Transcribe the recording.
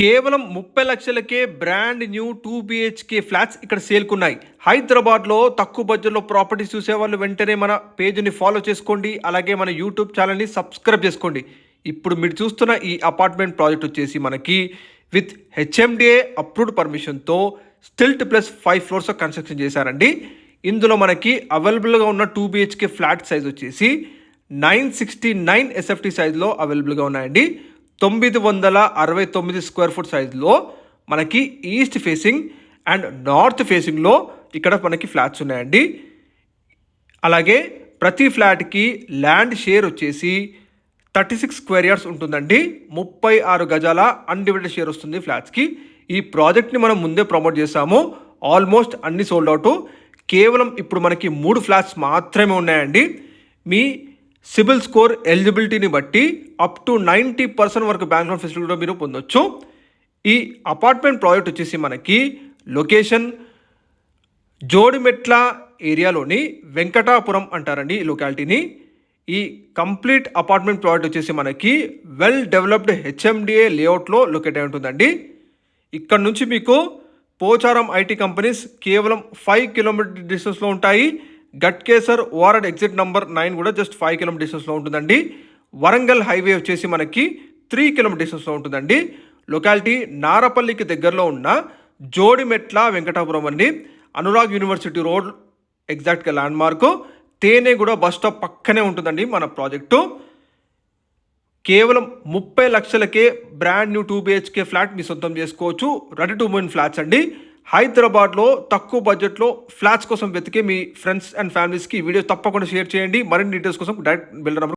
కేవలం 30 లక్షలకే brand new 2 BHK flats ఇక్కడ సేల్కున్నాయి. హైదరాబాద్లో తక్కువ బడ్జెట్లో ప్రాపర్టీస్ చూసేవాళ్ళు వెంటనే మన పేజ్ని ఫాలో చేసుకోండి. అలాగే మన యూట్యూబ్ ఛానల్ని సబ్స్క్రైబ్ చేసుకోండి. ఇప్పుడు మీరు చూస్తున్న ఈ అపార్ట్మెంట్ ప్రాజెక్ట్ వచ్చేసి మనకి విత్ హెచ్ఎండిఏ అప్రూవ్డ్ పర్మిషన్తో స్టిల్ట్ ప్లస్ 5 ఫ్లోర్స్ కన్స్ట్రక్షన్ చేశారండి. ఇందులో మనకి అవైలబుల్గా ఉన్న 2 బీహెచ్కే ఫ్లాట్ సైజ్ వచ్చేసి 969 ఎస్ఎఫ్టీ సైజ్లో అవైలబుల్గా ఉన్నాయండి. 969 స్క్వేర్ ఫుట్ సైజులో మనకి ఈస్ట్ ఫేసింగ్ అండ్ నార్త్ ఫేసింగ్లో ఇక్కడ మనకి ఫ్లాట్స్ ఉన్నాయండి. అలాగే ప్రతి ఫ్లాట్కి ల్యాండ్ షేర్ వచ్చేసి 36 స్క్వేర్ యార్డ్స్ ఉంటుందండి. 36 గజాల అన్డివైడెడ్ షేర్ వస్తుంది ఫ్లాట్స్కి. ఈ ప్రాజెక్ట్ని మనం ముందే ప్రమోట్ చేసాము. ఆల్మోస్ట్ అన్ని సోల్డ్ అవుట్. కేవలం ఇప్పుడు మనకి 3 ఫ్లాట్స్ మాత్రమే ఉన్నాయండి. మీ సిబిల్ స్కోర్ ఎలిజిబిలిటీని బట్టి అప్ టు 90% వరకు బ్యాంక్ లోన్ ఫెసిలిటీ కూడా మీరు పొందొచ్చు. ఈ అపార్ట్మెంట్ ప్రాజెక్ట్ వచ్చేసి మనకి లొకేషన్ జోడిమెట్ల ఏరియాలోని వెంకటాపురం అంటారండి ఈ లొకాలిటీని. ఈ కంప్లీట్ అపార్ట్మెంట్ ప్రాజెక్ట్ వచ్చేసి మనకి వెల్ డెవలప్డ్ హెచ్ఎండిఏ లేఅవుట్లో లొకేట్ అయి ఉంటుందండి. ఇక్కడ నుంచి మీకు పోచారం ఐటీ కంపెనీస్ కేవలం 5 కిలోమీటర్ డిస్టెన్స్లో ఉంటాయి. గట్కేసర్ వారడ్ ఎగ్జిట్ నంబర్ 9 కూడా జస్ట్ 5 కిలోమీటర్ డిస్టెన్స్లో ఉంటుందండి. వరంగల్ హైవే వచ్చేసి మనకి 3 కిలోమీటర్ డిస్టెన్స్లో ఉంటుందండి. లొకాలిటీ నారపల్లికి దగ్గరలో ఉన్న జోడిమెట్ల వెంకటాపురం అండి. అనురాగ్ యూనివర్సిటీ రోడ్ ఎగ్జాక్ట్గా ల్యాండ్ మార్క్. తేనెగూడ బస్ స్టాప్ పక్కనే ఉంటుందండి మన ప్రాజెక్టు. కేవలం 30 లక్షలకే బ్రాండ్ న్యూ 2 బీహెచ్కే ఫ్లాట్ మీ సొంతం చేసుకోవచ్చు. రెడీ టు మూవ్ ఫ్లాట్స్ అండి. హైదరాబాద్లో తక్కువ బడ్జెట్లో ఫ్లాట్స్ కోసం వెతికే మీ ఫ్రెండ్స్ అండ్ ఫ్యామిలీస్కి ఈ వీడియో తప్పకుండా షేర్ చేయండి. మరిన్ని డీటెయిల్స్ కోసం డైరెక్ట్ బిల్డర్